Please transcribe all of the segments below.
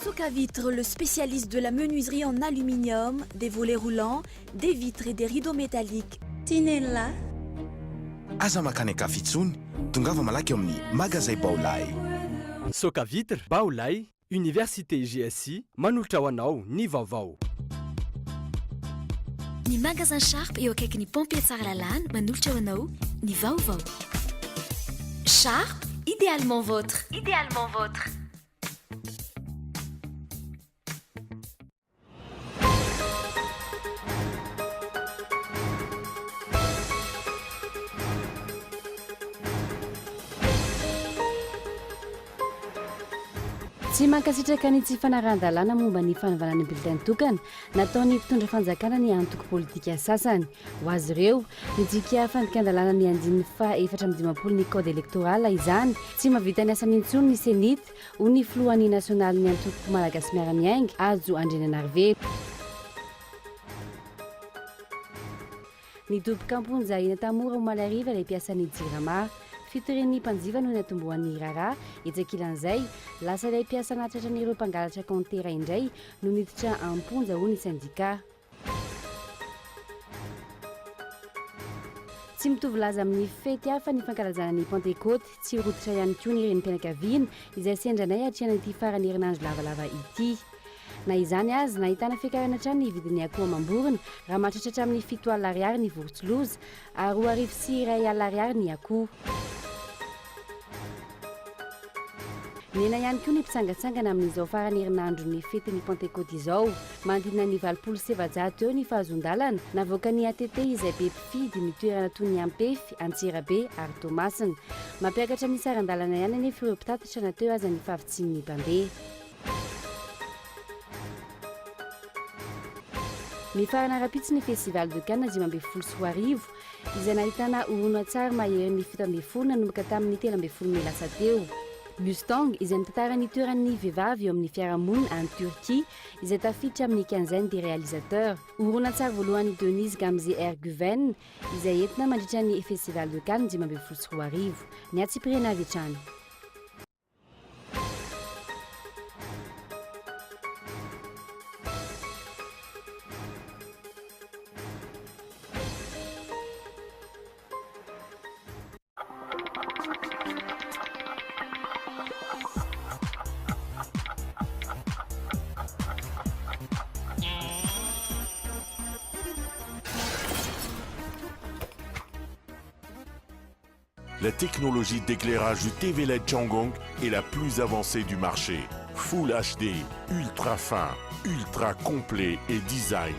Socavitre, le spécialiste de la menuiserie en aluminium, des volets roulants, des vitres et des rideaux métalliques. Tinella. Aza makany Kafitsony, tongava malaky amin'ny magasin Baolay. Socavitre, Baolay, Université GSI, manolotra ho anao ny vaovao. Ny magasin Sharp eo akaiky ny pompier tsara lalàna manolotra ho anao ny vaovao. Sharp, idéalement vôtre. Idéalement vôtre. Tsy mankasitraka ny tsy fanarahan-dalàna momba ny fanaovana ny bulletin tokana nataony mpitondra fanjakana ny antoko politika sasany. Ho azy ireo midika fandikan-dalàna ny andininy fa 450 ny code électoral izany tsy mahavita ny asany intsony ny senita ho ny filohan'ny nasionaly ny antoko malagasy miara-miainga azo Andriananarivelo. Ny doboka amponja ina tamora ho malariva ilay mpiasan'ny jirama. Fitoren'ny mpanjiva noho ny atombohan'ny rara etsakilan'izay lasa ilay mpiasa natratra n'ireo mpangalatra kantera indray no niditra amponja ho ny sindika. Tsy mitovy laza amin'ny fety hafa ny fankalazana ny Pentecôte, tsy rototra ihany koa ny renim-pianakaviana izay sendranay hatrehana ity farany herinandro lavalava ity. Na izany azy nahitana fiakarana hatrany ny vidin'ny akoho amam-borona raha mahatratra amin'ny 7 alina ariary ny voronsoloza ary 2 alina ariary ny akoho. Nena ihany koa ny mpisangatsangana amin'izao farany herinandro ny fetin'ny Pentecôte izao. Mandina ny 27 eo ny fahazon-dalana navoaka ny ATT izay be mpifidy ny toerana toy ny Ampefy, Antsirabe ary Tomasina. Mampiakatra ny saran-dalana ihany anefa ireo mpitatitra natao aza ny fahavitsin'ny mpandeha. Ny farana rapitsy ny festival de Cannes 2024 izay nahitana horonan-tsary mahery ny 17 nanomboka tamin'ny 13 Mey teo. Mustang izay mitantara ny toeran'ny vehivavy eo amin'ny fiarahamonina any Turquie izay tafiditra amin'ny quinzaine des réalisateurs. Horonan-tsary voalohany Denise Gamze Erguven izay entina mandritra ny festival de Cannes 2024. Ny Atsipirena avy hatrany. La technologie d'éclairage du TV LED Changgong est la plus avancée du marché. Full HD, ultra fin, ultra complet et design.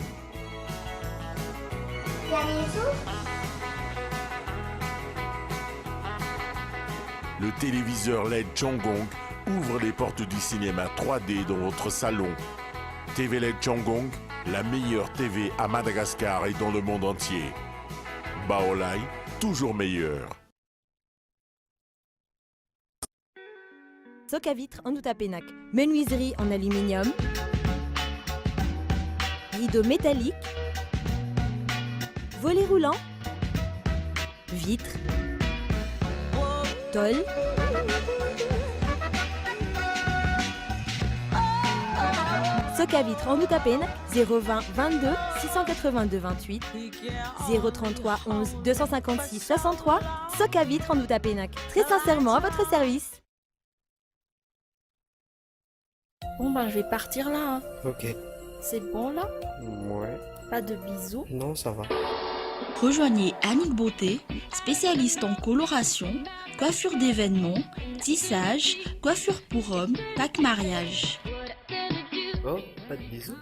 Le téléviseur LED Changgong ouvre les portes du cinéma 3D dans votre salon. TV LED Changgong, la meilleure TV à Madagascar et dans le monde entier. Baolay, toujours meilleur. Socavitre en Outapenac, menuiserie en aluminium, rideaux métalliques, volets roulants, vitres, tôle, Socavitre en Outapenac, 020 22 682 28, 033 11 256 63, Socavitre en Outapenac, très sincèrement à votre service. Bon ben je vais partir là. Hein. Ok. C'est bon là? Ouais. Pas de bisous? Non, ça va. Rejoignez Annick Beauté, spécialiste en coloration, coiffure d'événements, tissage, coiffure pour hommes, pack mariage. Oh, pas de bisous?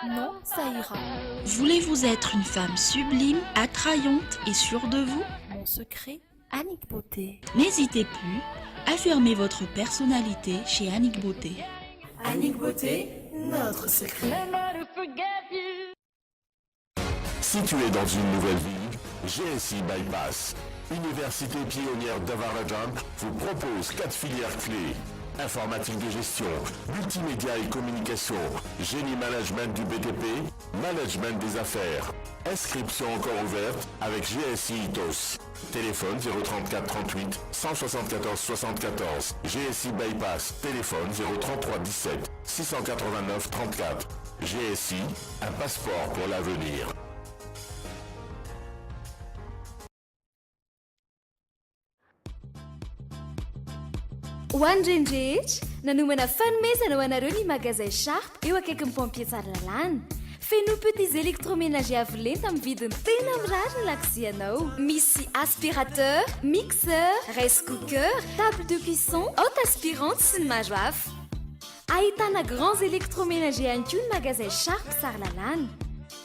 Non, ça ira. Voulez-vous être une femme sublime, attrayante et sûre de vous? Mon secret, Annick Beauté. N'hésitez plus, affirmez votre personnalité chez Annick Beauté. Annick Beauté, notre secret. Situé dans une nouvelle ville, GSI Bypass, Université pionnière d'Avarajan, vous propose 4 filières clés. Informatique de gestion, multimédia et communication, génie management du BTP, Management des affaires. Inscription encore ouverte avec GSI Itos. Téléphone 034 38 174 74. GSI Bypass. Téléphone 033 17 689 34. GSI, un passeport pour l'avenir. Ho andrendrehitra nanomana fanomezana ho anareo ny magasin Sharp eo akaikin'ny pompier tsara lalàna. Feno petits électroménagers avo lenta amin'ny vidiny tena mirary ny laksianao. Misy aspirateur, mixeur, rice cooker, table de cuisson, haute aspirante sy ny maro hafa. Ahitana grands électroménagers ihany koa ny magasin Sharp tsara lalàna.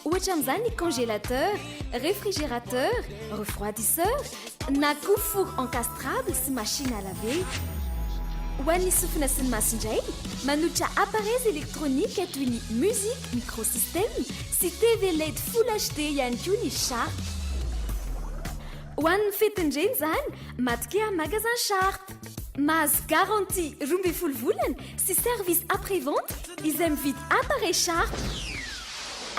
Ohatra amin'izany ny congélateur, réfrigérateur, refroidisseur, na koa four encastrable sy machine à laver. Ho an'ny sofina sy ny masindray, manolotra appareils électroniques toy ny musique, microsystème sy TV LED Full HD ihany koa ny Sharp. Ho an'ny fetindreny izany, madika magasin Sharp. Mahazo garantie 12 volana sy service après-vente izay mividy appareil Sharp.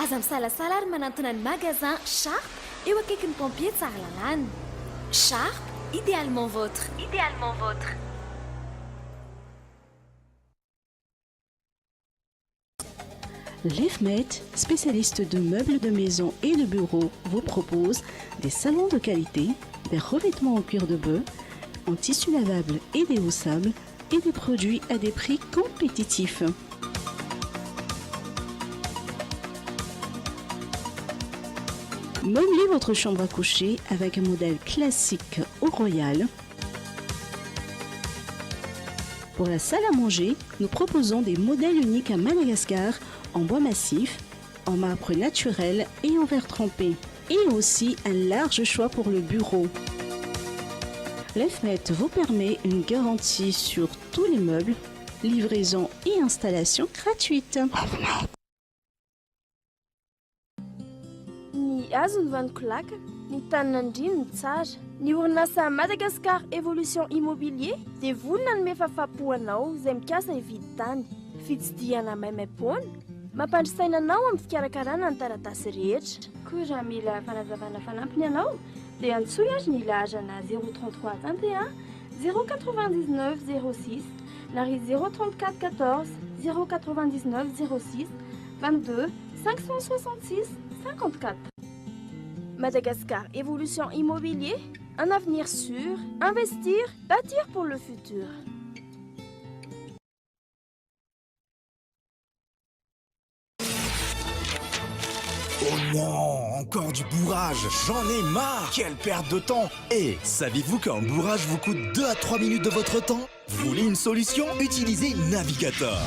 Aza misalasala ary manantona ny magasin Sharp eo akaikin'ny pompier tsara lalàna. Sharp, idéalement vôtre. Idéalement vôtre. L'EFMET, spécialiste de meubles de maison et de bureaux, vous propose des salons de qualité, des revêtements en cuir de bœuf, en tissu lavable et des hauts sables et des produits à des prix compétitifs. Meublez votre chambre à coucher avec un modèle classique au royal. Pour la salle à manger, nous proposons des modèles uniques à Madagascar en bois massif, en marbre naturel et en verre trempé. Et aussi un large choix pour le bureau. L'EFMET vous permet une garantie sur tous les meubles, livraison et installation gratuite. Ny hazo ny vanikolaka, ny tanin'andriny ny tsara. Ny orinasa Madagascar Evolution Immobilier dia vonona ny mefafapoanao izay mikasa hividy tany. Fitsidihana maimaimpoana, mampandrisaina anao amin'ny fikarakarana ny taratasy rehetra. Koa raha mila fanazavana fanampiny ianao dia antsoy azy ny lahazana 033 21 099 06 na ry 034 14 099 06 22 566 54. Madagascar Évolution Immobilier, un avenir sûr, investir, bâtir pour le futur. Oh non, encore du bourrage, j'en ai marre. Quelle perte de temps. Et savez-vous qu'un bourrage vous coûte 2 à 3 minutes de votre temps? Vous voulez une solution? Utilisez Navigator.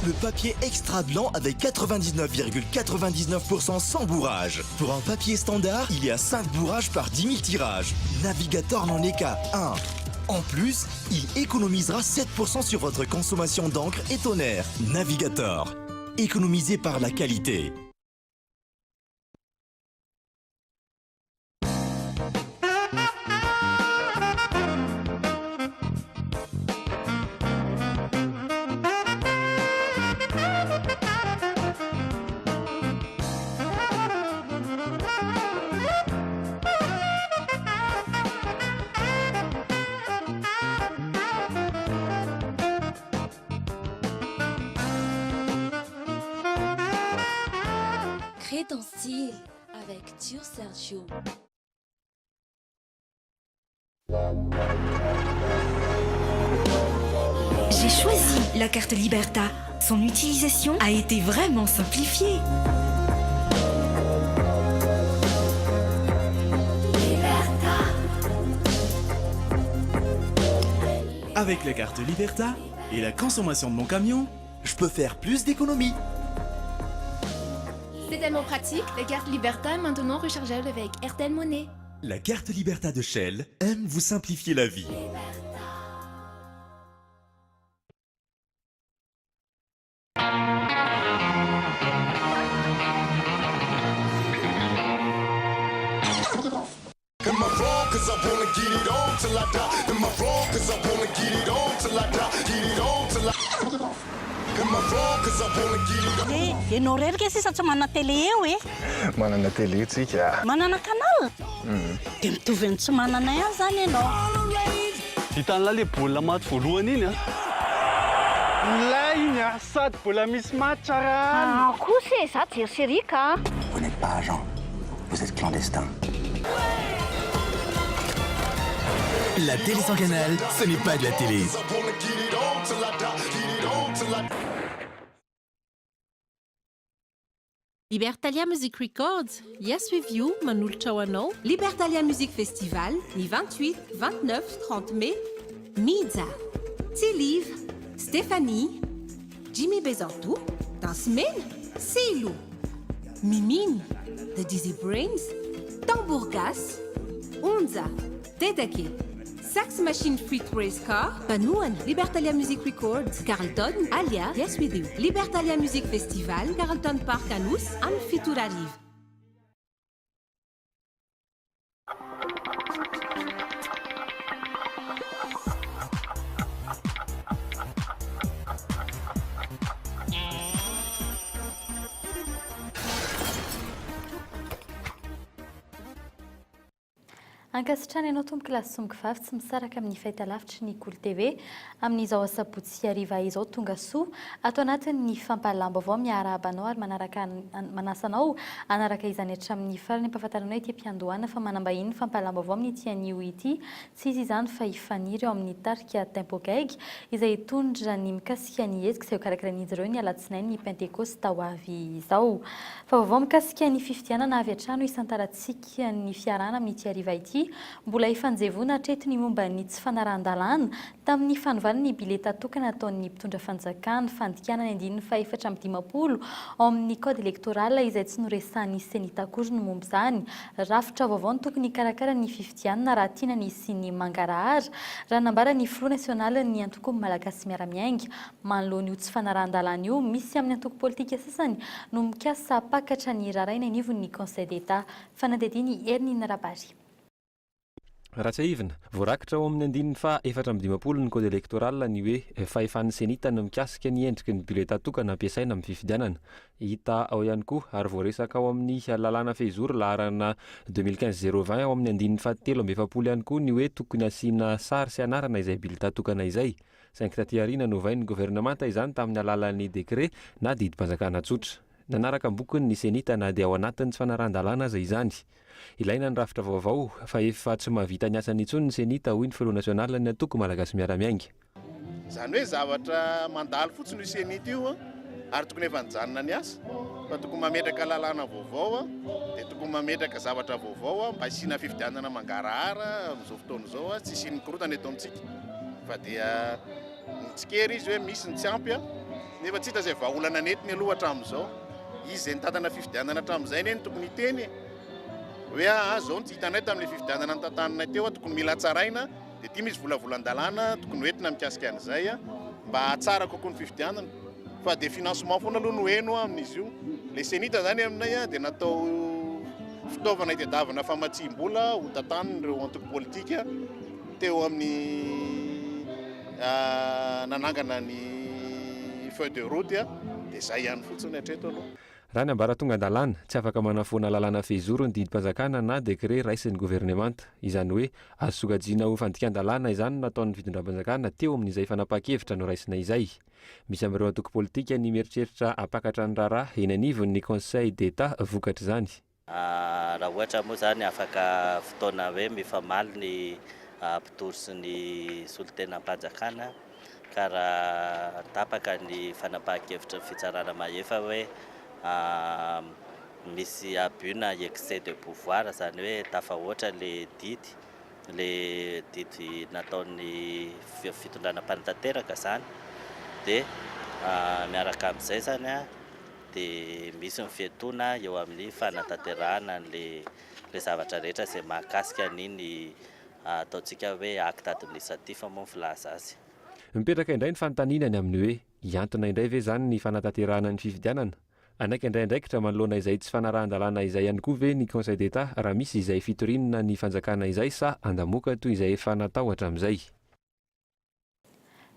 Le papier extra blanc avec 99,99% sans bourrage. Pour un papier standard, il y a 5 bourrages par 10 000 tirages. Navigator n'en est qu'à 1. En plus, il économisera 7% sur votre consommation d'encre et tonnerre. Navigator. Économisé par la qualité. Crée ton style avec Tio Sergio. J'ai choisi la carte Liberta. Son utilisation a été vraiment simplifiée. Avec la carte Liberta et la consommation de mon camion, je peux faire plus d'économies. C'est tellement pratique, la carte Liberta est maintenant rechargeable avec RTL Monnaie. La carte Liberta de Shell aime vous simplifier la vie. Am I wrong? 'Cause Ianao rery ke sisa tsy manana télé eo e? Manana télé tsika. Manana canal? Dia mitovy ny tsy manana ihany zany ianao. Hitan'la le baolina maty voalohany iny a. Ilay iny a, sady bola misy match ara. Kosa za jery sérika. Vous n'êtes pas agent, vous êtes clandestin. La télé sans canal, ce n'est pas de la télé. Libertalia Music Records, yes with you, manolotra ho anao. Libertalia Music Festival, ny 28, 29, 30 mai. Miza, Tsiliv, Stéphanie, Jimmy Bezantou, Dansemena, Silo, Mimine, The Dizzy Brains, Tambourgas, Unza, Tedake, Sax Machine Freak Race Car, Panouan, Libertalia Music Records, Carlton, Alia, Yes With You, Libertalia Music Festival, Carlton Park Anous, Amfituraliv. Ankasitrany ianao tomboky lasomboky vavy tsy misaraka amin'ny fahitalavitry ny Cool TV amin'izao sabotsy hariva izao tonga soa ato anatin'ny fampalalamba avao miarabanao ary manasanao anaraka izany hatramin'ny farany ampahafantaranao ity ampiandohana fa manambahiny fampalalamba avao amin'ny ity anio ity tsy izy izany fa ifaniry eo amin'ny tarika tempo gaigy izay tondra ny mikasika ny hezika izay karakarain'izy ireo ny alatsinainy ny pentekosta ho avy izao fa vao mikasika ny fifidianana avy hatrano isantarantsika ny fiarana amin'ity hariva ity mbola ifanjevona hatreto ny momba ny tsy fanarahan-dalàna tamin'ny fanovana ny bileta tokana ataon'ny mpitondra fanjakana fandikana ny 450 ao amin'ny code électoral izay tsy noresahan'ny senita akory ny momba izany rafitra vaovao ny tokony karakara ny fifidianana raha tiana ny sy ny mangarahara raha nambara ny Front National ny antoko malagasy miara-miainga manoloana io tsy fanarahan-dalàna io misy amin'ny antoko politika sasany no mikasa pakatra ny raraina anivon'ny Conseil d'État fanadidiny Ernina Rabary. Ratsaivina, voarakitra ao amin'ny andininy fa 450 ny code électoral ny hoe fahefan'ny senita no mikasika ny endriky ny buleta tokana ampiasaina amin'ny fifidianana. Hita ao ihany koa ary voaresaka ao amin'ny lalàna fehizoro laharana 2015-020 ao amin'ny andininy fa 370 ihany koa ny hoe tokony asiana sary sy anarana izay buleta tokana izay. Saingy taty aoriana novain'ny gouvernemanta izany tamin'ny alalan'ny décret na didim-panjakana tsotra. Nanaraka bokony ny senita na dia ao anatin'ny tsy fanarahan-dalàna aza izany. Ilaina ny rafitra vaovao fa efa tsy mahavita ny asany intsony ny senita hoy ny Front National ny antoko malagasy miara-miainga. Izany hoe zavatra mandalo fotsiny io senita io ary tokony efa nijanona ny asa fa tokony mametraka lalàna vaovao dia tokony mametraka zavatra vaovao mba hisiana fifidianana mangarahara amin'izao fotoana izao tsy hisian'ny korotana eto amintsika fa dia nitsikery izy hoe misy ny tsy ampy nefa tsy hita izay vahaolana netiny aloha hatramin'izao izy izay nitantana fifidianana hatramin'izay neny tokony hiteny hoe zao ny tsy hitanay tamin'ilay fifidianana nytantanana teo tokony mila tsaraina dia ity misy volavolan-dalàna tokony hoentina mikasika an'izay mba hatsara kokoa ny fifidianana fa dia financement foana aloha no heno amin'izy io le senita zany aminay dia natao fitaovana itadiavana famatsim-bola ho tatanireo antoko politika teo amin'ny nanangana ny feuille de route dia izay ihany fotsiny hatreto aloha. Raha ny ambara tonga an-dalàna tsy afaka manafoana lalàna fehizoro ny didim-panjakana na décret raisin'ny gouvernemanta izany hoe azo sokajiana ho fandikan-dalàna izany nataon'ny fitondram-panjakana teo amin'izay fanapa-kevitra no raisina izay. Misy amin'ireo antoko politika ny mieritreritra apakatra ny raharaha eny anivon'ny Conseil d'État vokatra izany. Raha ohatra moa zany afaka fotoana hoe mifamaly ny mpitory sy ny solotenam-panjakana ka raha tapaka ny fanapa-kevitra ny fitsarana mahefa hoe misy abus na excès de pouvoir zany hoe tafahoatra le didy nataon'ny fitondrana mpanantanteraka zany dia miaraka amin'izay zany dia misy ny fiatoana eo amin'ny fanatanterahana le zavatra rehetra izay mahakasika an'iny ataontsika hoe acte administratif moa filaza azy. Mipetraka indray ny fanontanianany amin'ny hoe hiantona indray ve zany ny fanatanterahana ny fifidianana? Anaiky indraindraikitra manoloana izay tsy fanarahan-dalàna izay ihany koa ve ny Conseil d'État raha misy izay fitorinana ny fanjakana izay sa andamoka toy izay efa natao hatramin'izay.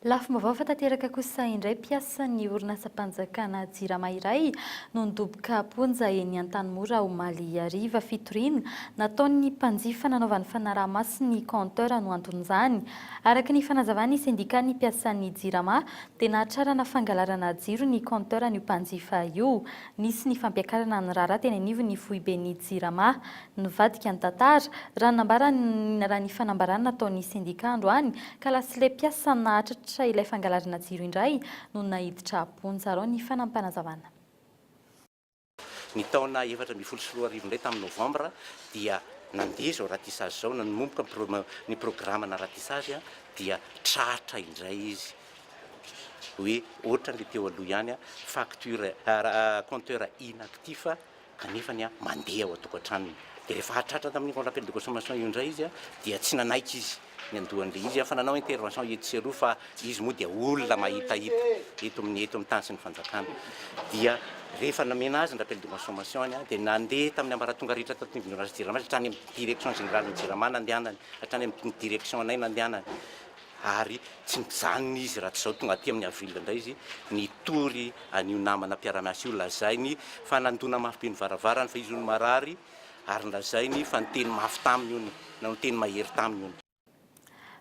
Lafim-baovao fatanteraka kosa indray mpiasa ny orinasa-mpanjakana Jirama iray no nidoboka ponja eny Antanimora Omaly Ariva fitoriana nataon'ny mpanjifa nanaovan'ny fanaraha-masiny compteur no anton'izany. Araka ny fanazavana ny sindikany mpiasan'ny Jirama dia nahatrarana fangalarana jiro ny compteur ny mpanjifa io. Nisy ny fampiakarana ny rara teny anivo ny foiben'ny Jirama nivadika ny tantara raha ny fanambarana nataon'ny sindika androany ka lasile mpiasa nahatratra ilay fangalarana jiro indray no nahiditra ponja rao ny fanampanazavana. Ny taona 2024 indray tamin'ny novambra dia nandeha zao ratissage zao nanomboka ny programme na ratissage dia tratra indray izy hoe ohatra le teo aloha ihany facture compteur inactif kanefa ny mandeha ao atokantranony dia rehefa tratra tamin'ny rappel de consommation io indray izy dia tsy nanaiky izy ny andohan'le izy fa nanao intervention etsy sy aroa fa izy moa dia olona mahita eto amin'ny tany sy ny fanjakana dia rehefa namena azy ny rappel de consommation dia nandeha tamin'ny ambaratonga rehetra tato ny Jirama hatrany amin'ny direction générale ny Jirama nandehanany hatrany amin'ny direction anay nandehanany ary tsy mijanona izy raha tsy zao tonga aty amin'ny avila indray izy nitory an'io namana mpiara-miasa io lazainy fa nandona mafy be ny varavarany fa izy ony marary ary lazainy fa ny teny mafy taminy io na ny teny mahery taminy io.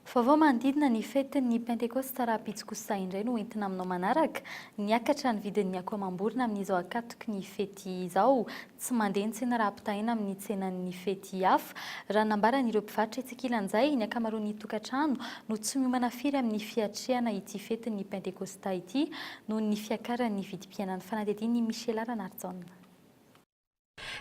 Vaovao manodidina ny fetin'ny Pentecoste raha pitsikosa indray no entina aminao manaraka niakatra ny vidin'ny akoamam-borona amin'izao akatoky ny fety izao tsy mandeha ny tsena raha ampitahina amin'ny tsenan'ny fety hafa raha nambaran'ireo mpivarotra etsy-kilan'izay ny akamaroan'ny tokantrano no tsy miomana firy amin'ny fiatrehana ity fetin'ny Pentecoste ity noho ny fiakaran'ny vidim-piainan'ny fanadihadian'i Michel Ranartson.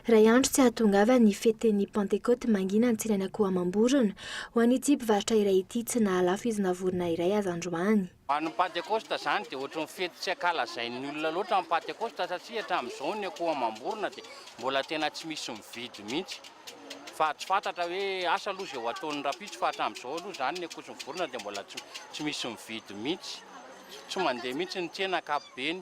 Ray andro tsy ahatongava ny fetin'ny Pentecote mangina ny tsenany akoamam-borona ho an'ity mpivarotra iray ity tsy nahalafo izy navorona iray azy androany. Ny Pentecoste zany dia ohatran'ny fety tsy ankalazain'ny olona loatra amin'ny Pentecoste satria hatramin'izao ny akoamam-borona dia mbola tena tsy misy mividy mihitsy. Fa tsy fantatra hoe asa aloha izay ho ataon'ny rapitso fa hatramin'izao aloha zany ny akoam-borona dia mbola tsy misy mividy mihitsy. Tsy mandeha mihitsy ny tsena ankapobeny.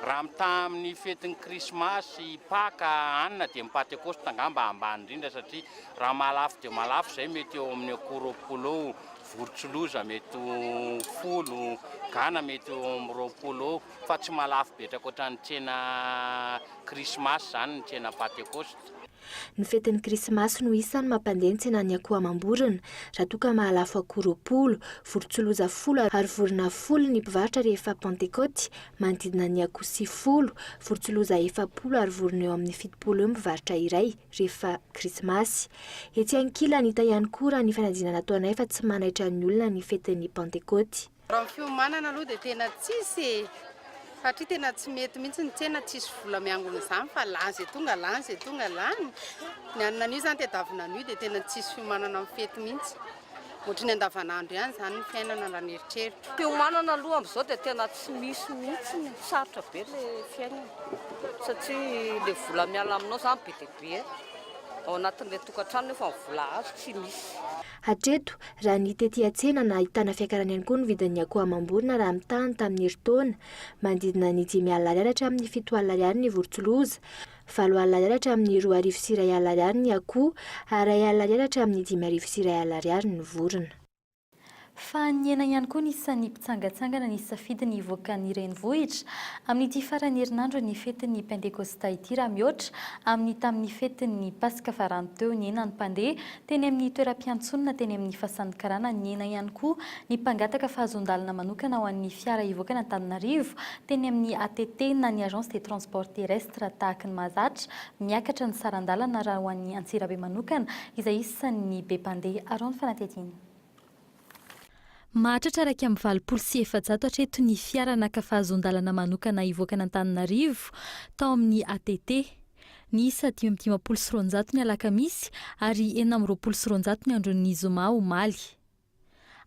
Raha tamin'ny fetin'ny krismasy paka anina dia ny Pentecoste angamba ambany indrindra satria raha malafo dia malafo izay mety eo amin'ny roapolo vorotsiloza mety 10 gana mety eo amin'ny roapolo fa tsy malafo be ohatran'ny tsena krismasy zany ny tsena Pentecoste. Ny fetin'ny krismasy no isany mampandeha ny tsenan'ny akoamam-borona raha toa ka mahalafo roapolo vorotsiloza 10 ary vorona 10 ny mpivarotra rehefa Pentecote manodidina ny akoho 10 vorotsiloza 10 ary vorona eo amin'ny 70 eo mpivarotra iray rehefa krismasy. Etsy ankilany hita ihany koa raha ny fanadinana nataonay fa tsy manaitra ny olona ny fetin'ny Pentecote. Raha ny fiomanana aloha dia tena tsisy satria tena tsy mety mihitsy ny tsena tsisy vola miangona izany fa lany izay tonga lany ny anona izany tedavina an'io dia tena tsisy fiomanana amin'ny fety mihitsy ohatry ny andavanandro ihany zany ny fiainana raha nieritreritro. Fiomanana aloha amin'izao dia tena tsy misy mihitsy ny sarotra be ilay fiainana satria ilay vola miala aminao izany be dia be ao anatin'ilay tokantrano nefa ny vola azo tsy misy. Hatreto raha ny tety an-tsena na ahitana fiakarana ihany koa ny vidin'ny akoamam-borona raha mitany tamin'ny herintaona manodidina ny 5,000 hatramin'ny 7,000 ny vorotsiloza, 7,000 hatramin'ny 2,200 ny akoho ary 2,000 hatramin'ny 5,200 ny vorona. Fa ny hena ihany koa nisan'ny mpitsangatsangana ny safidiny hivoaka ny renivohitra amin'ity farany herinandro ny fetin'ny Pentecoste ity raha mihoatra amin'ny tamin'ny fetin'ny Pasika farany teo ny hena ny mpandeha teny amin'ny toeram-piantsonana teny amin'ny fasan'ny karana ny hena ihany koa ny mpangataka fahazon-dalana manokana ho an'ny fiara hivoaka Antananarivo teny amin'ny ATT na ny agence des transports terrestres tahaka ny mahazatra miakatra ny sarandalana raha ho an'ny Antsirabe manokana izay isan'ny be mpandeha aroany fanatetiana. Mahatratra raika amin'ny 700 hatreto ny fiara naka fahazon-dalana manokana hivoaka Antananarivo tao amin'ny ATT. Ny isa 520 ny alakamisy ary 420 ny andron'ny zoma omaly.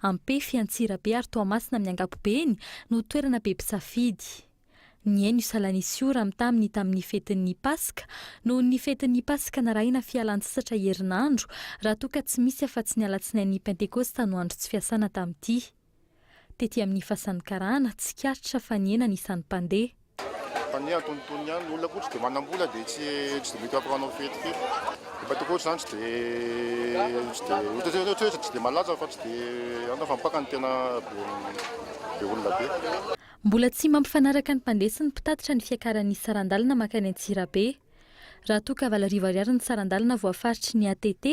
Ampefy Antsirabe ary Toamasina amin'ny ankapobeny no toerana be mpisafidy. Ny eny Salanisi ora tamin'ny fetin'ny Pasika no ny fetin'ny Pasika narahina fialan-tsasatra herinandro raha toa ka tsy misy afa-tsy ny alatsinain'ny Pentecoste no andro tsy fiasana tamin'ity. Tety amin'ny fasan'ny karana tsy kiaritra fa ny hena nisan'ny mpandeha. Fanny antonotony ihany olona koa tsy dia manam-bola dia tsy dia mety ampiranao fety. Patekoatra zany tsy dia malaza fa tsy dia fa mipaka ny tena be olona be. Mbola tsy mampifanaraka ny mpandeha sy ny mpitatitra ny fiakaran'ny sarandalina makany Antsirabe. Raha toa ka valarivo ny sarandalina voafaritry ny ATT,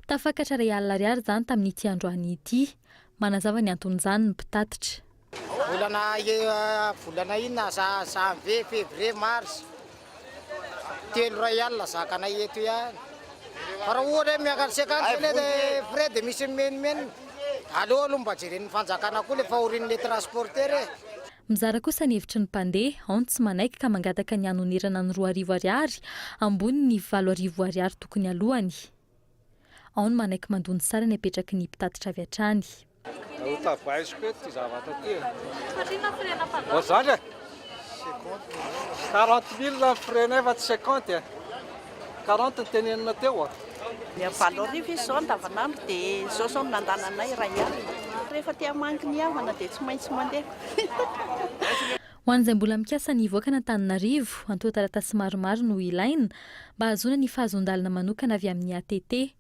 tafakatra R1 zany tamin'ity androany ity. Manazava ny anton'izany ny mpitatitra. Volana inona janvier, février, mars. R3 zakanay eto ihany. Fa raha ohatra hoe miakatsika dia frais dia misy menimeny. Aleo aloha mba jeren'ny fanjakana koa le fahorian'le transporteur e. Mizara kosa ny hevitry ny mpandeha, ao ny tsy manaiky ka mangataka ny anonerana ny R2 ambony ny R4 tokony alohany. Ao ny manaiky mandony sara ny apetraky ny mpitatitra avy hatrany. Tavaisiko eto ty zavatra ty. Zany 40 000 frais nefa tsy 50 40 tenenina teo. Valorivo izy zao andavanandro dia zao zao nandananay R1. Rehefa tia manky ny havana dia tsy maintsy mandeha. Ho an'izay mbola mikasa ny voaka n'Antananarivo, antoa taratasy maromaro no ilaina mba hahazoana ny fahazondalana manokana avy amin'ny ATT.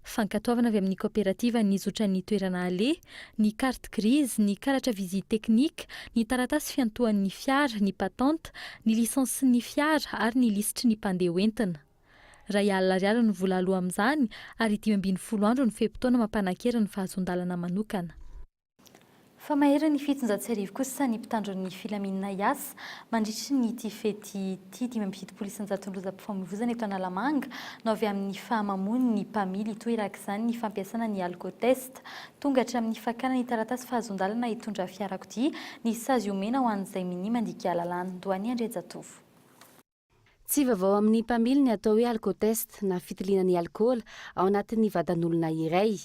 Fankatoavana avy amin'ny kooperativa ny zotra ny toerana ale, ny carte grise, ny karatra visite teknika, ny taratasy fiantohan'ny fiara, ny patente, ny lisensin'ny fiara ary ny lisitry ny mpandeha hoentina. R1 no vola aloha amin'izany ary 10 andro ny fehim-potoana mampanakera ny fahazondalana manokana. Fa mahery ny 700 kosa ny mpitandron'ny filaminana Iasy mandritry ny ity fety ity 570 lozam-pifamoivoizana eto Analamanga no avy amin'ny fahamamony ny mpamily toeraka izany ny fampiasana ny alkotest tonga hatramin'ny fakana ny taratasy fahazondalana hitondra fiarakodia ny sazy omena ho an'izay mini mandika lalàna Doany Andrejatovo. Tsy vaovao amin'ny mpamily ny atao hoe alkotest na fitiliana ny alkola ao anatin'ny vatan'olona iray.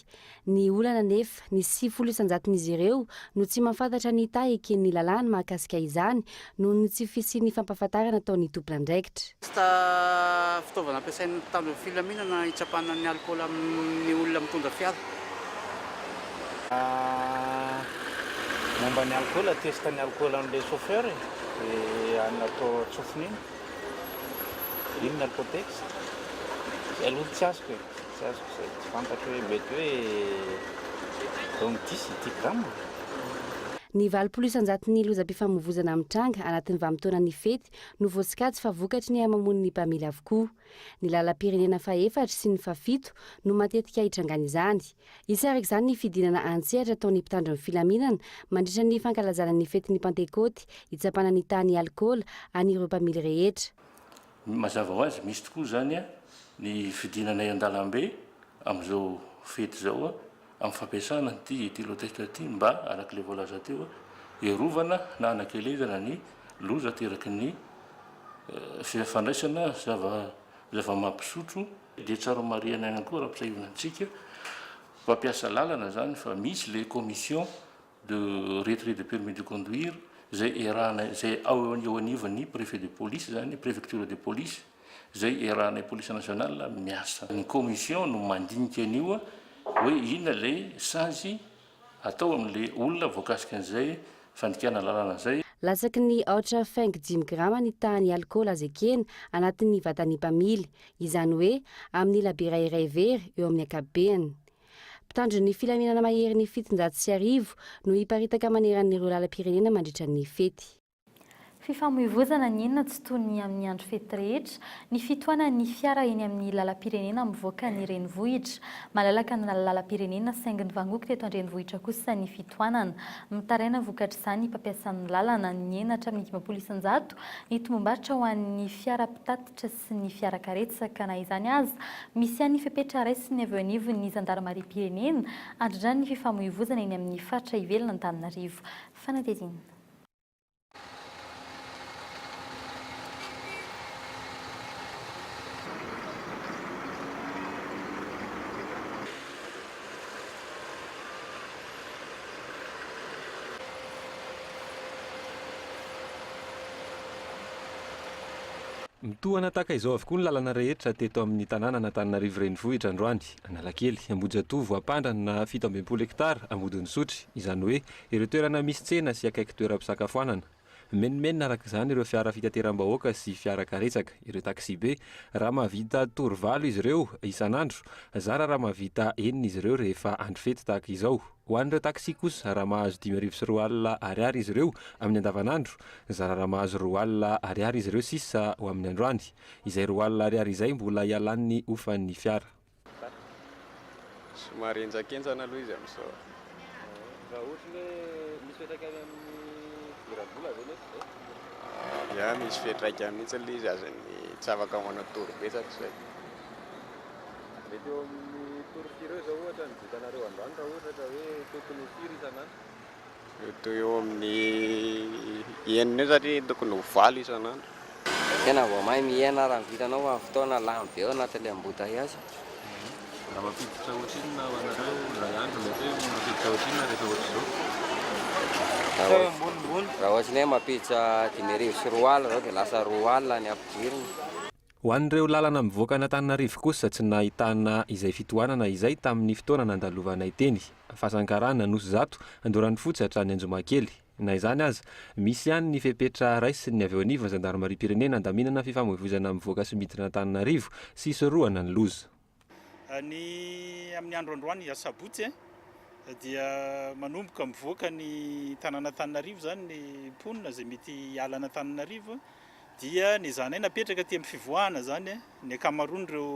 Ny olana nefa ny 900 ireo no tsy mahafantatra ny tahiken'ny lalàna mahakasika izany noho ny tsy fisian'ny fampahafantarana ataon'ny tompon'andraikitra. Fitaovana ampiasain'ny mpitandron'ny filaminana hitsapana ny alkola amin'ny olona mitondra fiara. Momba ny alkola, testan'ny alkola amin'ilay chauffeur dia atao tsofiny iny. Ino ny alkotex? Aloha tsy azoko izay tsy fantatra hoe mety hoe donc 10 gramma. Ny 800 lozam-pifamoivoizana amin'ny tranga anatin'ny vanim-taonan'ny fety no voasikajy fa vokatry ny hamamon'ny mpamily avokoa. Ny lalam-pirenena fa-4 sy ny fa-7 no matetika hitrangana izany. Isaraka izany ny fidinana antsehatra ataon'ny mpitandron'ny filaminana mandritra ny fankalazana ny fetin'ny Pentekoty hitsapana ny tany alkola an'ireo mpamily rehetra. Mazava ho azy misy tokoa zany ny fidinanay an-dalambe amin'izao fety zao amin'ny fampiasana ty lotesta ty mba arak'ilay voalaza teo iarovana na anakelezana ny loza teraky ny fandraisana zava-mampisotro dia tsara mariana ihany koa raha mpisahivana antsika mpampiasa lalana zany fa misy les commissions de retrait de permis de conduire zay ao anivon'ny préfet de police zany préfecture de police zay erahanay police nationale miasa. Ny commission no mandinika an'io hoe inona le sazy atao amin'le olona voakasika an'izay fandikana lalana zay. Latsaky ny 8.5 grama ny tahany alkola azo ekena anatin'ny vatan'ny mpamily, izany hoe amin'ny labera iray very eo amin'ny ankapobeny. Mpitandron'ny filaminana mahery ny 700 no hiparitaka maneran'ireo lalam-pirenena mandritra ny fety. Fifamoivoizana ny enina tsy toy ny amin'ny andro fety rehetra, ny fitohanan'ny fiara eny amin'ny lalam-pirenena mivoaka ny renivohitra, malalaka ny lalam-pirenena saingy ny vangoka teto an-drenivohitra kosa ny fitohanana. Mitaraina vokatra izany mpampiasan'ny lalana ny enina hatramin'ny 900 ny tombom-barotra ho an'ny fiara mpitatitra sy ny fiara karetsaka na izany aza misy an'ny fepetra raisiny avy anivon'ny zandarmariam-pirenena andrindrany ny fifamoivoizana eny amin'ny faritra ivelana Antananarivo. Fanatezina. Mitohana tahaka izao avokoa ny lalana rehetra teto amin'ny tanàna Antananarivo renivohitra androany, Analakely, Ambojatovo, Ampandany na 17 hektara Ambodin'Isotry, izany hoe ireo toerana misy tsena sy akaiky toeram-pisakafoanana. Menimena araka izany ireo fiara fitateram-bahoaka sy fiara karetsaka, ireo taxi be raha mahavita torvalo izy ireo isan'andro, zara raha mahavita enina izy ireo rehefa andro fety tahaka izao. Ho an'ireo taxi kosa raha mahazo 5,4 ariary izy ireo amin'ny andavanandro, zara raha mahazo 2 ariary izy ireo sisa ho amin'ny androany. Izay 2 ariary izay mbola ialan'ny ofan'ny fiara. Somary enjakenjana aloha izy amin'izao. Raha ohatra hoe misy fetraikany amin'ny firam-bola zany Ya misy fetraikany mihitsy ilay izy azony tsy afaka manao tory betsaka izay. Mety eo amin'ny tory firy eo zao ohatra ny vitanareo androany raha ohatra hoe tokony firy isan'andro? Mety eo amin'ny enina eo satria tokony ho valo isan'andro. Tena vao mahay miaina raha vitanao fa fotoana lany be ao anatin'ilay embouteillage. Raha mampiditra ohatrinona ho anareo iray andro mety hoe mampiditra ohatrinona rehefa ohatr'izao? Raha ohatrany hoe mampiditra 5,4 zao dia lasa 2 alina ny ampidiriny. Ho an'ireo lalana mivoaka an'Antananarivo kosa tsy nahitana izay fitohanana izay tamin'ny fotoana nandalovanay teny. Fasankarana Nosy Zato, Andoran'ny Fotsy hatrany Anjomakely. Na izany aza, misy ihany ny fepetra raisiny ny avy eo anivon'ny Zandarmaria Pirenena andaminana fifamoivoizana mivoaka sy miditra an'Antananarivo sy isorohana ny loza. Ny amin'ny andro androany asabotsy dia manomboka mivoaka ny tanàna Antananarivo zany ny mponina izay mety hiala an'Antananarivo dia ny zanay napetraka aty amin'ny fivoahana zany ny akamaroany ireo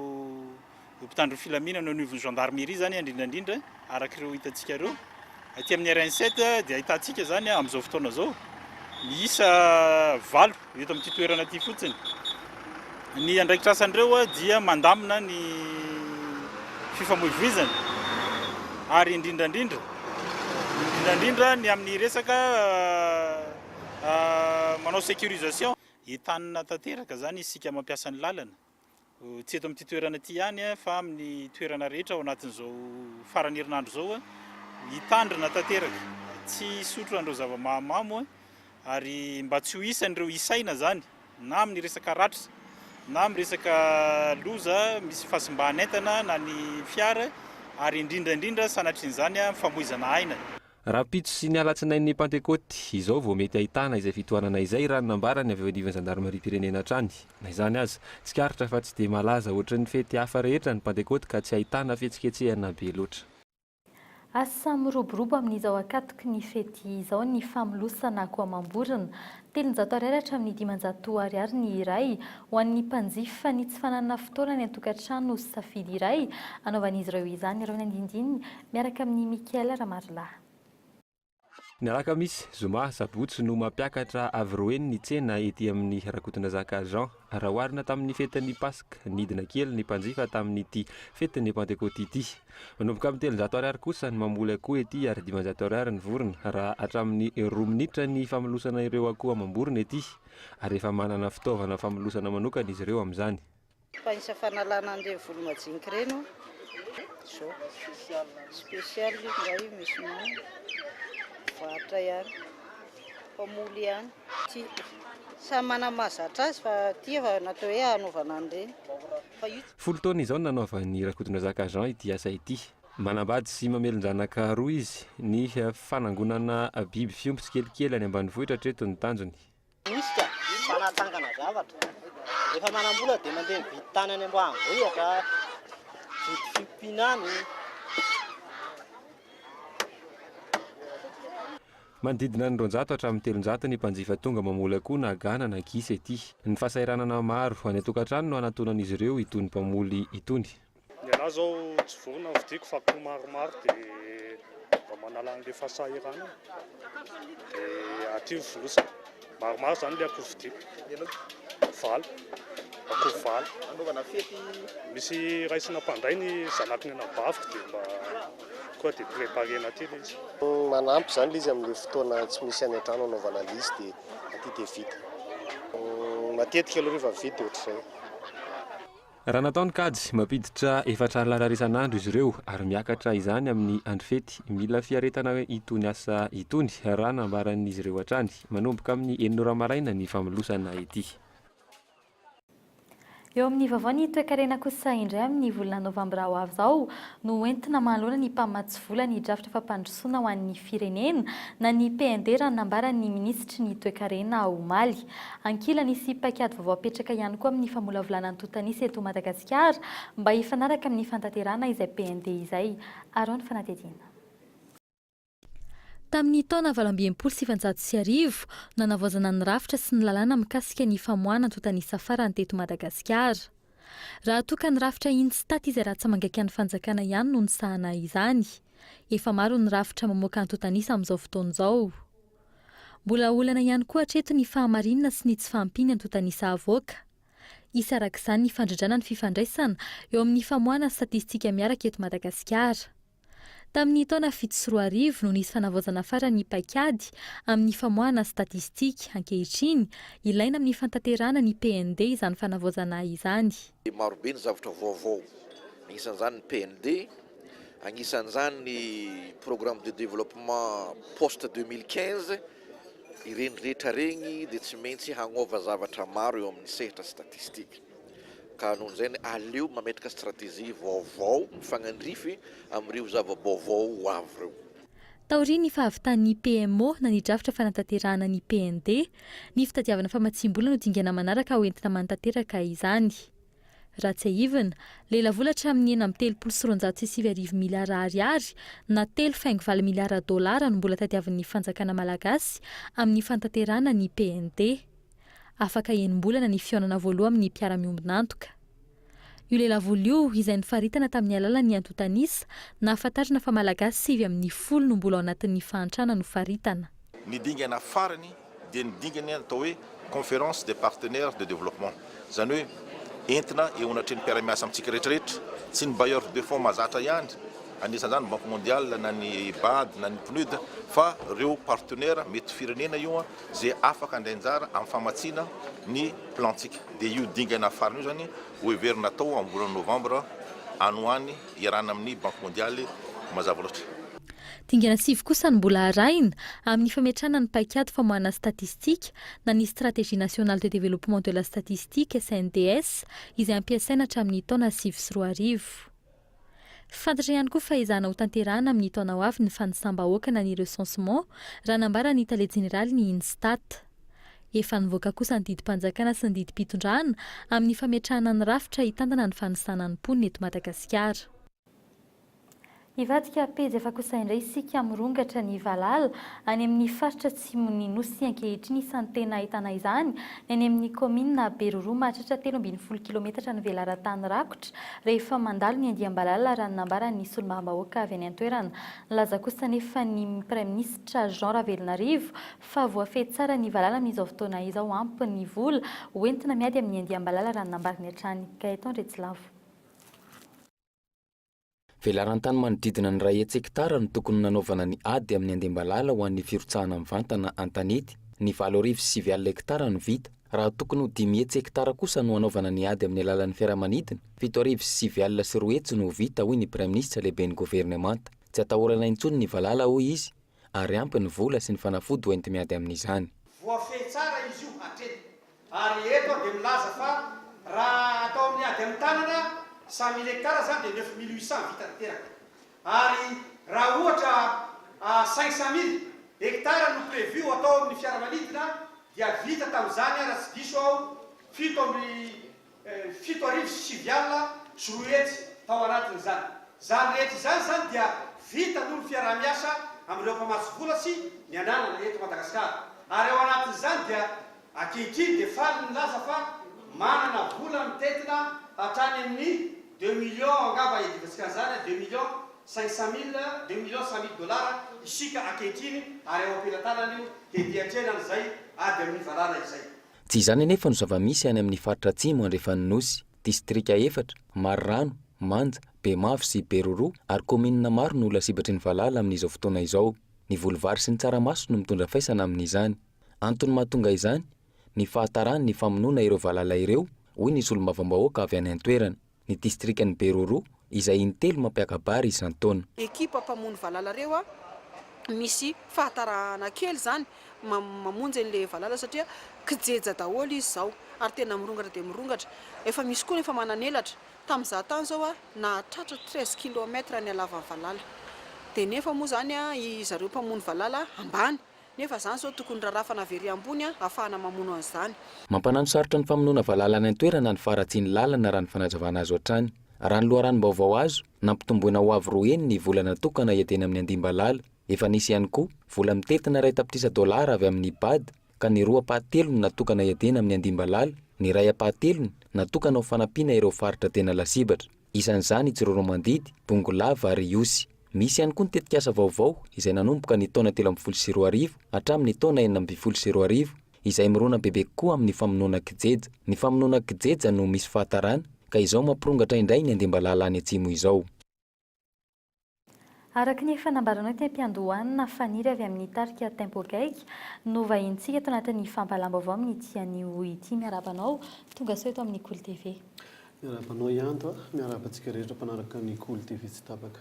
mpitandro filaminana ao anivon'ny gendarmerie zany indrindrandrindra araka ireo hitantsika ireo aty amin'ny RN7 dia ahitantsika zany amin'izao fotoana zao miisa 7 eto amin'ity toerana ity fotsiny. Ny andraikitrasan'ireo dia mandamina ny fifamoivoizana ary indrindrandrindra ny amin'ny resaka manao sécurisation entanina tanteraka zany isika mampiasa ny lalana tsy eto amin'ity toerana ity ihany fa amin'ny toerana rehetra ao anatin'izao farany herinandro zao hitandrina tanteraka tsy sotro andreo zava-mahamamo ary mba tsy ho isan'ireo isaina zany na amin'ny resaka ratra na amin'ny resaka loza misy fahasimbahan'entana na ny fiara ary indrindrandrindra sanatrin'izany famoizana aina. Raha pitso sy ny alatsinain'ny Pentecote izao vao mety ahitana izay fitohanana izay raha nambarany avy eo anivon'ny Zandarmaria Pirenena hatrany. Na izany aza, tsikaritra fa tsy dia malaza ohatran'ny fety hafa rehetra ny Pentecote ka tsy ahitana fihetsiketsehana be loatra. Asa miroborobo amin'izao akatoky ny fety izao ny famolosana akoho-amam-borona 700 ariary hatramin'ny 500 ariary ny iray ho an'ny mpanjifa ny tsy fananana fotoana ny an-tokantrano sy safidy iray anaovan'izy ireo izany ireo ny andindininy miaraka amin'ny Mikael Ramarila. Ny alakamisy zoma sabotsy no mampiakatra avy roeny ny tsena ety amin'ny Rakotondrazaka Jean raha oharina tamin'ny fetin'ny Pasika nidina kely ny mpanjifa tamin'ity fetin'ny Pentecote ity. Manomboka amin'ny 700 ariary kosa ny mamoly akoho ety ary 500 ariary ny vorona raha hatramin'ny 2 minitra ny famolosana ireo akoho amam-borona ety ary efa manana fitaovana famolosana manokana izy ireo amin'izany. Fanisa fanalana an'ireny volo-majinika ireny zao spesialy izay misy mana vatra ihany mpamoly ihany ty samy manamazatra azy fa ty efa natao hoe hanaovana an'ireny. 10 taona izao nanaovan'ny Rakotondrazaka Jean ity asa ity. Manambady sy mamelon-janaka roa izy ny fanangonana biby fiompy tsikelikely any ambanivohitra hatreto ny tanjony. Misy ka fanatangana zavatra efa manambola dia mandeha mividy tany any ambanivohitra vidy fimpinany. Manodidina ny 200 hatramin'ny 300 ny mpanjifa tonga mamoly akoho na gana na gisa ety. Ny fahasahiranana maro any an-tokantrano no anatonan'izy ireo itony mpamoly itony. Ny anahy zao tsy vorona vidiko fa akoho maromaro dia mba manala an'ilay fahasahirana dia aty volosana maromaro zany ilay akoho vidiko. Valo akoho valo anaovana fety misy raisina mpanday ny zanakiny anabaviko dia mba dia préparena aty ilay izy. Manampy zany ilay izy amin'ilay fotoana tsy misy any an-trano anaovana lisy dia aty dia vita. Matetika aloha rehefa vita ohatr'izay. Raha nataony kajy mampiditra 4 alina isan'andro izy ireo ary miakatra izany amin'ny andro fety. Mila fiaretana itony asa itony raha nambaran'izy ireo hatrany manomboka amin'ny 9 maraina ny famolosana ety. Eo amin'ny vaovao ny toe-karena kosa indray amin'ny volana novambra ho avy izao no entina manoloana ny mpamatsy vola ny drafitra fampandrosoana ho an'ny firenena na ny PND raha nambaran'ny minisitry ny toe-karena omaly. Ankilany sy paikady vaovao apetraka ihany koa amin'ny famolavolana ny totanisy eto Madagasikara mba hifanaraka amin'ny fantanterana izay PND izay. Aron Fanatedina. Tamin'ny taona 2020 nanavaozana ny rafitra sy ny lalàna mikasika ny famoahana totanisa farany teto Madagasikara. Raha toka ny rafitra Instat izay raha tsy mangaiky ny fanjakana ihany no nisahana izany. Efa maro ny rafitra mamoaka ny totanisa amin'izao fotoana izao. Mbola olana ihany koa hatreto ny fahamarinana sy ny tsy fahampiana ny totanisa avoaka. Isarak'izany ny fandrindrana ny fifandraisana eo amin'ny famoahana statistika miaraka eto Madagasikara. Tamin'ny taona 2017 no nisy fanavaozana farany paikady amin'ny famoahana statistika ankehitriny ilaina amin'ny fantanterana ny PND izany fanavaozana izany. Maro be ny zavatra vaovao. Anisan'izany ny PND, anisan'izany ny programme de développement post 2015, ireny rehetra regny dia tsy maintsy hagnova zavatra maro eo amin'ny sehatra statistika. Ka noho izay aleo mametraka stratégie vaovao mifagnandrify amin'ireo zava-baovao ho avy ireo. Taoriany fahavitan'ny PMO na ny drafitra fanantanterahana ny PND, ny fitadiavana famatsim-bola no dingana manaraka ho entina mantanteraka izany. Raha tsy ahivana, lehilahy volatra amin'ny 9.909 miliara ariary na 3.4 miliara dolara no mbola tadiavan'ny fanjakana malagasy amin'ny fantanterahana ny PND. Afaka enim-bolana ny fionana voaloha amin'ny mpiara-miombonantoka. Io lehilahy io izay nifaritana tamin'ny alalan'ny antotanisa nahafantarana fa malagasy 9% no mbola ao anatin'ny fahantrana no faritana. Ny dingana farany dia ny dingana atao hoe conférence des partenaires de développement. Izany hoe entina eo anatrehan'ny mpiara-miasa amintsika rehetrarehetra, tsy ny bailleurs de fonds mahazatra ihany, anisan'izany Banque mondiale na ny BAD na ny PNUD, fa ireo partenaire mety firenena io zay afaka andrainjara amin'ny famatsiana ny plantsika. Dia io dingana farany io zany ho heverina tao amin'ny volana novambra any ho any iarana amin'ny Banque mondiale mazava loatra. Dingana 7 kosa ny mbola arahina amin'ny fametrahana ny paikady famoahana statistika na ny stratégie nationale de développement de la statistique SNDS izay ampiasaina hatramin'ny taona 2020. Fantatra ihany koa fa izana ho tanterahana amin'ny taona ho avy ny fanisambahoaka na ny recensement raha nambara ny tale jeneraly ny Instat. Efa nivoaka kosa ny didim-panjakana sy ny didim-pitondrana amin'ny fametrahana ny rafitra hitantana ny fanisana ny mponina eto Madagasikara. Ivadika pejy efa kosa indray isika mirongatra ny Valala any amin'ny faritra atsimon'ny Nosy ankehitriny isan'ny tena ahitana izany any amin'ny komina Beroro mahatratra 13 kilometatra ny velaran-tany rakotra rehefa mandalo ny Andiambalala raha nambara ny solombavambahoaka avy any an-toerana. Laza kosa nefa ny Praiministra Jean Ravelonarivo fa voafehy tsara ny Valala amin'izao fotoana izao ampy ny vola hoentina miady amin'ny Andiambalala raha nambara ny hatrany. Gaeton Retsilavo. Velaran-tany manodidina ny 2 hektara no tokony nanaovana ny ady amin'ny Andiambalala ho an'ny firotsahana mivantana an-tanety. Ny 7.9 hektara no vita. Raha tokony ho 10 hektara kosa no anaovana ny ady amin'ny alalan'ny fiaramanidina, 7.9 no vita hoy ny Praiministra lehibe ny governemanta. Tsy atahorana intsony ny Valala hoy izy, ary ampy ny vola sy ny fanafody hoenty miady amin'izany. Voafehy tsara izy io hatreny. Ary eto dia milaza fa raha atao amin'ny ady amin'ny tanana 100 000 hektara zany dia 9 800 vita teraka. Ary raha ohatra 500 000 hektara no prévu atao amin'ny fiaramanidina dia vita tamin'izany raha tsy diso ao 7.7 alina sy 3 hetsy tao anatin'izany. Zany rehetra izany zany dia vita noho ny fiaraha-miasa amin'ireo mpamatsy vola sy ny ananana eto Madagasikara. Ary ao anatin'izany dia ankehitriny dia faly milaza fa manana vola mitetina hatrany amin'ny 2 millions angamba edivasika zany 2 millions 100 000 dollars isika ankehitriny ary ao ampelantanany io dia diatrena an'izay ady amin'ny Valala izay. Tsy izany nefa no zava-misy any amin'ny faritra atsimo andrefan'ny Nosy, distrika 4, Marirano, Manja, Bemavo sy Beroro ary kominina maro no lasibatry ny Valala amin'izao fotoana izao. Ny volovary sy ny tsaramaso no mitondra faisana amin'izany. Antony mahatonga izany, ny fahatarany ny famonoana ireo Valala ireo hoy ny solombavambahoaka avy any an-toerana. Ny distrikan'ny Beroro izay intelo mampiakabary isan-taona. Ekipa mpamono Valala reo misy fahatarahana kely zany mamonjy an'le valala satria kijeja daholo izy zao ary tena mirongatra dia mirongatra. Efa misy koa nefa mananelatra tamin'izaho tany zao nahatratra 13 kilometra ny halavan'ny valala dia nefa moa zany zareo mpamony valala ambany nefa zany zao tokony rarafana very ambony ahafahana mamono an'izany. Mampanano sarotra ny famonoana valala any an-toerana ny faratsiany lalana raha ny fanazavana azo hatrany. Raha ny loharanom-baovao azo nampitomboina ho avy roa eny ny vola natokana hiadena amin'ny andimbalala. Efa nisy ihany koa vola mitetina iray tapitrisa dolara avy amin'ny BAD ka ny roa pahatelony natokana hiadena amin'ny andimbalala, ny ray apahatelony natokana ho fanampiana ireo faritra tena lasibatra. Isan'izany Jiroromandidy, Bongolava ary Iosy. Misy ihany koa ny tetikasa vaovao izay nanomboka ny taona 13 hatramin'ny taona 14 izay mirona bebe koa amin'ny famonoana kijeja. Ny famonoana kijeja no misy fahatarana ka izao mampirongatra indray ny andimbalala any atsimo izao. Araka ny fanambarana teny am-piandohana faniry avy amin'ny tarika Tempogaig no vahintsika eto anatin'ny fampalam-baovao amin'ny tian'io ity miarabanao tonga sao eto amin'ny Cool TV. Miarabanao Ianto, miarabantsika rehetra mpanaraka ny Cool TV tsy tapaka.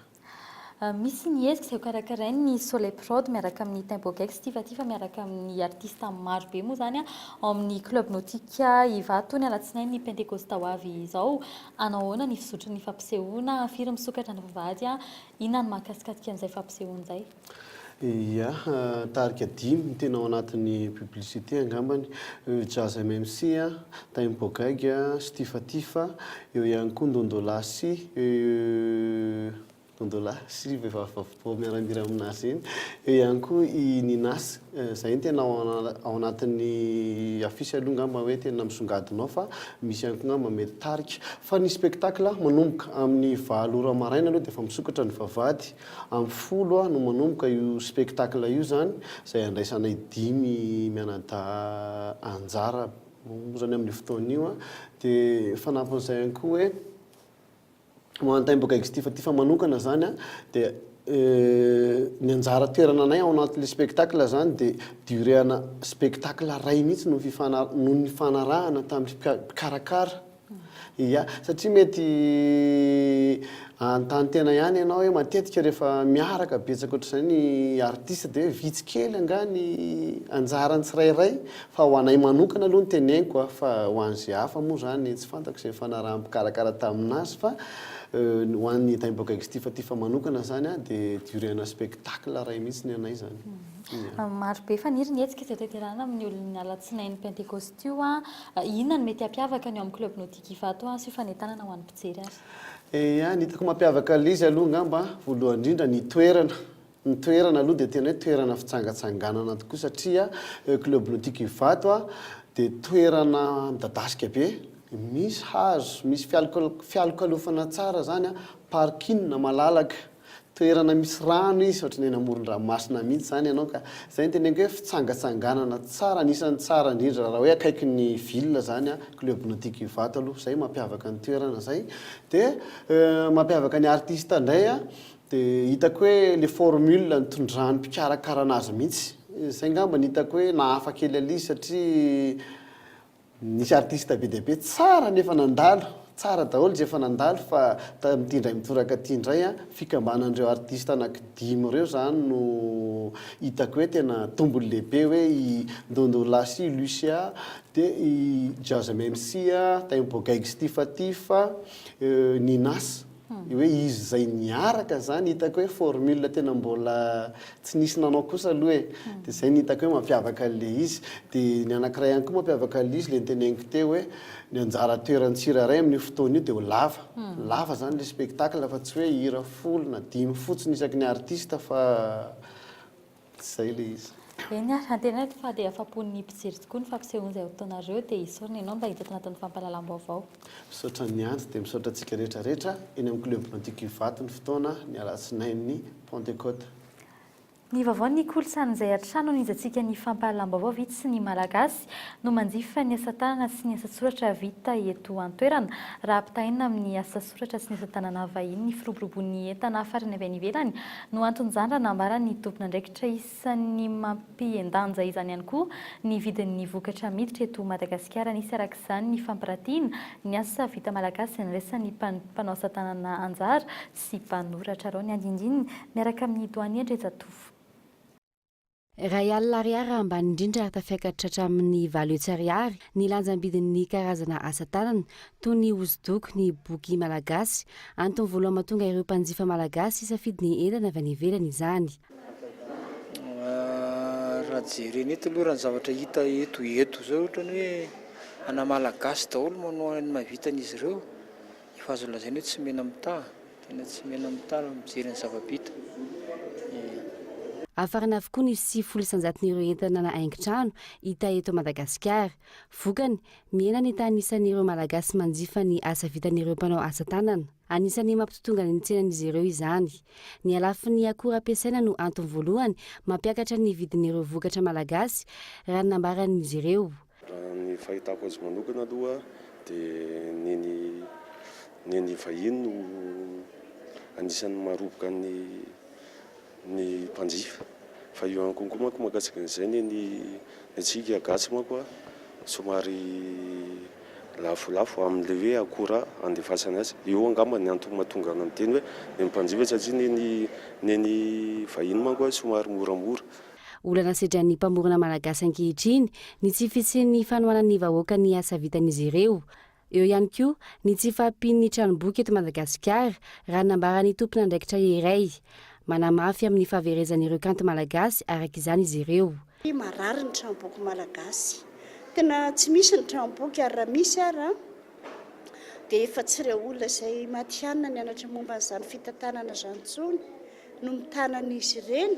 Misy ny ezika izay karakarainy ny Soleil Prod miaraka amin'ny Tempogaig sy tifatifa miaraka amin'ny artista maro be moa zany ao amin'ny club nautique Ivato ny alatsinainy ny Pentecosta ho avy izao anao ahoana ny fisotro ny fampisehoana firy misokatra ny vavahady inona ny mahakasikasika amin'izay fampisehoana izay? Ia, tarika 5 tena ao anatin'ny publicité angambany Jazz MMC, Tempogaig, Stifatifa, eo ihany koa Ndondolasy, Ndondolasy vehivavy miarambira aminazy eny, eo ihany koa i Ninas, izay tena ao anatin'ny afisy aloha ngamba hoe tena misongadinao fa misy ihany koa ngamba mety tarika. Fa ny spectacle manomboka amin'ny 9 maraina aloha dia efa misokatra ny vavahady, amin'ny 10 no manomboka io spectacle io zany izay andraisanay 5 mianadahy anjara zany amin'ny fotoan'io dia fanampan'izay ihany koa hoe moan Tempogaig tifatifa manokana zany dia ny anjara toerana anay ao anatin'le spectacle zany dia duréana spectacle ray mihitsy no ny fanarahana tamin'ny mpikarakara. Ia, satria mety an-tany tena ihany ianao hoe matetika rehefa miaraka betsaka ohatr'izay ny artiste dia vitsy kely anga ny anjarany tsirairay fa ho anay manokana aloha ny teneniko fa ho an'izay hafa moa zany tsy fantako izay fanarahan'ny mpikarakara taminazy fa ho an'ny Tempogaig tifatifa manokana zany dia duréana spectacle ray mihitsy ny anay zany. Maro be faniry ny etsika izay tanterahana amin'ny olona alatsinainy Pentecoste io inona no mety hampiavaka ny ao amin'ny club nautique Ivato sy fanentanana ho an'ny mpijery azy? Ia, ny hitako mampiavaka izy aloha ngamba voalohany indrindra ny toerana. Ny toerana aloha dia tena hoe toerana fitsangatsanganana tokoa satria club nautique Ivato dia toerana midadasika be, misy hazo, misy fialokalofana tsara zany parking malalaka, toerana misy rano izy ohatran'ny eny amoron-dranomasina mihitsy zany ianao ka izay ny teneniko hoe fitsangatsanganana tsara, anisan'ny tsara indrindra raha hoe akaiky ny ville zany club nautique Ivato aloha izay mampiavaka ny toerana izay. Dia mampiavaka ny artiste indray dia hitako hoe le formule nitondrany mpikarakara anazy mihitsy, izay ngamba ny hitako hoe nahafa kely alizy satria nisy artiste be dia be tsara nefa nandalo, tsara daholo izay efa nandalo fa tamin'ity indray mitoraka ty indray fikambanan'ireo artiste anaky 5 ireo zany no hitako hoe tena tombony lehibe hoe i Ndondolasy, Lucia, dia i Jazz MMC, Tempogaig tifatifa, Ninas. Hoe izy zay niaraka zany hitako hoe formule tena mbola tsy nisy nanao kosa aloha dia izay ny hitako hoe mampiavaka le izy. Dia ny anankiray ihany koa mampiavaka le izy le niteneniko teo hoe ny anjara toerany tsirairay amin'ny fotoana io dia ho lava zany le spectacle fa tsy hoe hira folo na 5 fotsiny isaky ny artiste fa zay le izy. Eny antena fa dia afapon'ny mpijery tokoa ny fampisehoana izay ataonareo dia isorina ianao mba hita tanatin'ny fampahalalam-baovao. Misaotra ny anjo dia misaotra antsika rehetrarehetra eny amin'ny club nautique Ivato ny fotoana ny alatsinainy Pentecote. Ny vaovao ny kolontsaina izay hatrano nizatsika ny fampahalalam-baovao vitsy sy ny malagasy no manjifa ny asa tanana sy ny asa soratra vita eto an-toerana raha ampitahaina amin'ny asa soratra sy ny asa tanana vahiny ny firoborobon'ny entana farany avy any ivelany no anton'izany raha nambara ny tompona andraikitra isan'ny mampiendanja izany ihany koa ny vidin'ny vokatra miditra eto Madagasikara nisy arak'izany ny fampirantiana ny asa vita malagasy andraisan'ny mpanao asa tanana anjara sy mpanoratra rao ny andindininy miaraka amin'ny Doany Andrejatovo. Ray alina ariary ambany indrindra ary tafiakatra hatramin'ny 7 ariary ny lanjam-bidin'ny karazana asa tanana toy ny hosodoko, ny boky malagasy. Antony voalohany mahatonga ireo mpanjifa malagasy isafidy ny entana avy any ivelany izany. Raha jerena eto aloha raha ny zavatra hita eto zao ohatrany hoe ana malagasy daholo manao ny mahavitan'izy ireo, efa azo lazaina hoe tsy mena mitaha, tena tsy mena mitaha mijery ny zava-bita. Afarana avokoa ny 700,000 entana na haingon-trano hita eto Madagasikara. Vokany miena ny tanisan'ireo malagasy manjifa ny asa vitan'ireo mpanao asa tanana. Anisan'ny mampitotonga ny tsenan'izy ireo izany. Ny alafin'ny akora ampiasaina no antony voalohany mampiakatra ny vidin'ireo vokatra malagasy raha nambaran'izy ireo. Raha ny fahitako azy manokana aloha dia neny vahiny no anisan'ny maroboka ny mpanjifa. Fa io ihany konkoa manko mahakasika an'izay ny antsika gasy manko somary lafolafo amin'ilay hoe akora andefasana azy. Io angamba ny antony mahatonga ny teny hoe ny mpanjifa satria ny vahiny manko somary moramora. Olana sedran'ny mpamorona malagasy ankehitriny ny tsy fisian'ny fanohanan'ny vahoaka ny asa vitan'izy ireo. Eo ihany koa ny tsy fahampian'ny tranomboky eto Madagasikara raha nambaran'ny tompon'andraikitra iray. Manamafy amin'ny fahaverezan'ireo kanto malagasy araka izany izy ireo. Marary ny tranomboky malagasy. Tena tsy misy ny tranomboky ary raha misy ara dia efa tsy ireo olona izay matihanina ny anatra momba n'izany fitantanana izany intsony no mitanan'izy ireny.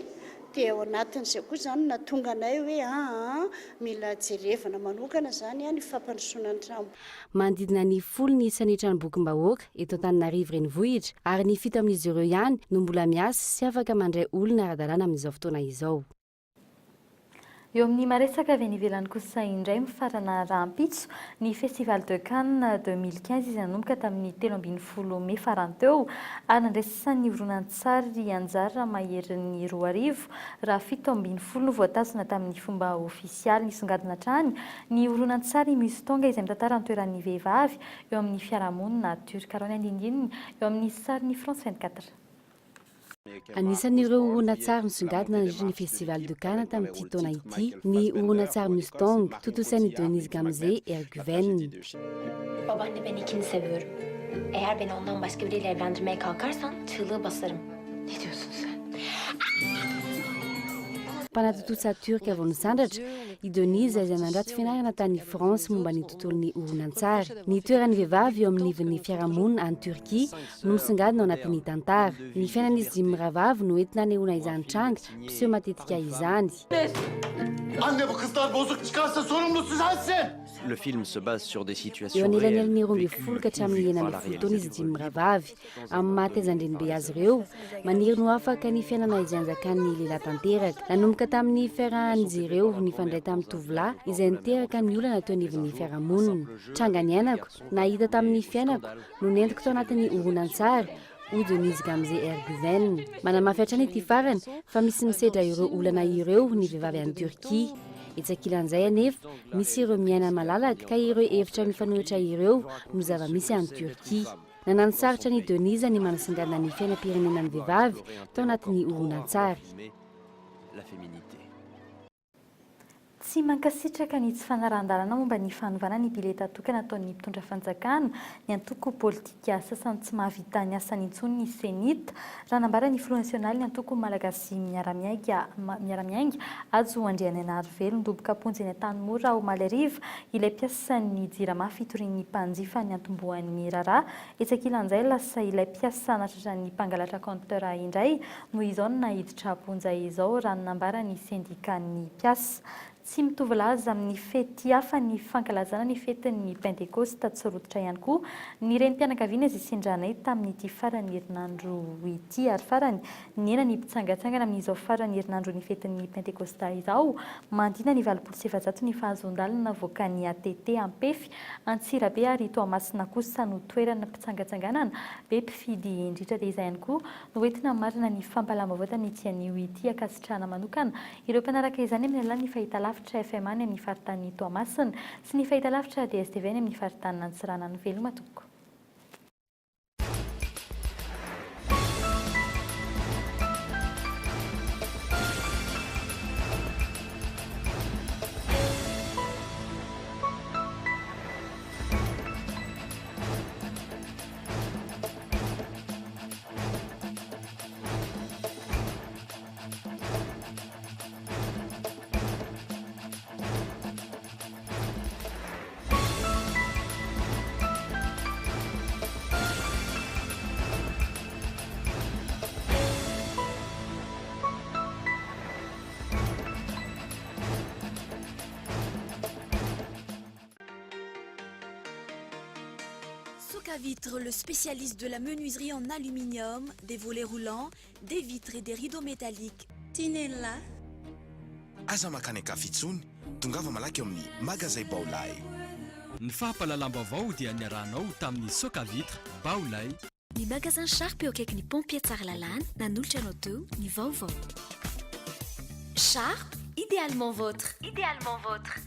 Dia ao anatin'izay koa izany natonga anay hoe mila jerevana manokana izany ny fampandrosoana ny tranomboky. Manodidina ny 10 ny isan'ny tranombokim-bahoaka eto Antananarivo renivohitra ary ny fito amin'izy ireo ihany no mbola miasa sy afaka mandray olona ara-dalàna amin'izao fotoana izao. Eo amin'ny maresaka avy any ivelany kosa indray mifarana rahampitso ny Festival de Cannes 2015 izy nanomboka tamin'ny 13 Mey farany teo ary nandresany horonan-tsary anjara mahery ny 2 raha 17 no voatazona tamin'ny fomba ofisialy nisongadina hatrany ny horonan-tsary misy tonga izay mitantara ny toeran'ny vehivavy eo amin'ny fiarahamonina Turka ny andindininy eo amin'ny sarin'ny France 24. Anisan'ireo horonan-tsary nisongadina nandritra ny Festival de Cannes tamin'ity taona ity ny horonan-tsary misy tonga totosain'i Denise Gamze Erguven. Babaanne ben ikini seviyorum. Eğer beni ondan başka biriyle evlendirmeye kalkarsan çığlığı basarım. Ne diyorsun sen? Mpanatotosa turka vao nisandratra i Denise izay nandrato fianarana tany France momba ny tontolon'ny horonan-tsary. Ny toeran'ny vehivavy eo amin'ny ivon'ny fiarahamonina any Turkia no misongadina ao anatin'ny tantara. Ny fiainan'izy dimy rahavavy no entina anehoana izany tranga mpiseho matetika izany. Anne bu kızlar bozuk çıkarsa sorumlusu sensin. Le film se base sur des situations eo anelanelan'ny 12 ka hatramin'ny 9 taona izy dimy rahavavy amin'ny mahatezan-drenibe azy ireo maniry no afaka ny fiainana izay anjakan'ny lehilahy tanteraka. Nanomboka tamin'ny fiarahan'izy ireo nifandray tamin'ny tovolahy izay niteraka ny olana teo anivon'ny fiarahamonina. Tranga ny ainako nahita tamin'ny fiainako no nentiko tao anatin'ny horonan-tsary o Denise Gamze Erguven. Manamafy hatrany ity farany fa misy misedra ireo olana ireo ny vehivavy any Turkia. Itsakilan'izay anefa misy ireo miaina malalaka ka ireo hevitra mifanohitra ireo no zava-misy any Turkia. Nanano-saritra ny Denise ny manasongadina ny fiainam-pirenenan'ny vehivavy tao anatin'ny horonan-tsary. Tsy mankasitraka ny tsy fanarahan-dalana momba ny fanovana ny bileta tokana ataon'ny mpitondra fanjakana ny antoko politika sasany tsy mahavita ny asany intsony ny senita raha nambara ny Front National ny antoko malagasy miaramiainga ajo andriany anarivelo ndoboka ponjeny Tanimora ao Malariva ilay mpiasan'ny jirama fitorin'ny mpanjifa ny antombohan'ny rara etsakilan'izay lasa ilay mpiasa natratra ny mpangalatra compteur indray no izao no nahiditra ponja izao raha nambara ny sendikan'ny mpiasa. Tsy mitovy laza amin'ny fety hafa ny fankalazana ny fetin'ny Pentecoste tsorototra ihany koa ny renim-pianakaviana izay sendranay tamin'ity farany herinandro ity ary farany nena ny mpitsangatsangana amin'izao farany herinandro ny fetin'ny Pentecoste izao mandina ny 27 ny fahazondalina voakan'ny ATT ampefy Antsirabe ary Toamasina kosa no toerana mpitsangatsanganana be mpifidy indritra dia izay ihany koa no entina marina ny fampalamavota ny tian'io ity akasitrana manokana ireo mpanaraka izany amin'ny alalany fahitalavitra FM any amin'ny faritany Toamasina sy ny fahitalavitra DSTV any amin'ny faritany Antsirana ny Veloma toko. Socavitre, le spécialiste de la menuiserie en aluminium, des volets roulants, des vitres et des rideaux métalliques. Tinella. Aza makany akafitsony tongava malaky eo amin'ny magazay Baolay. Ny fahapalalamba-vao dia niarahanao tamin'ny Socavitre Baolay. Ny magasin Sharp eo akaiky ny pompier Tsaralalàna nanolotra anao teo ny vaovao. Sharp, idéalement vôtre. Idéalement vôtre.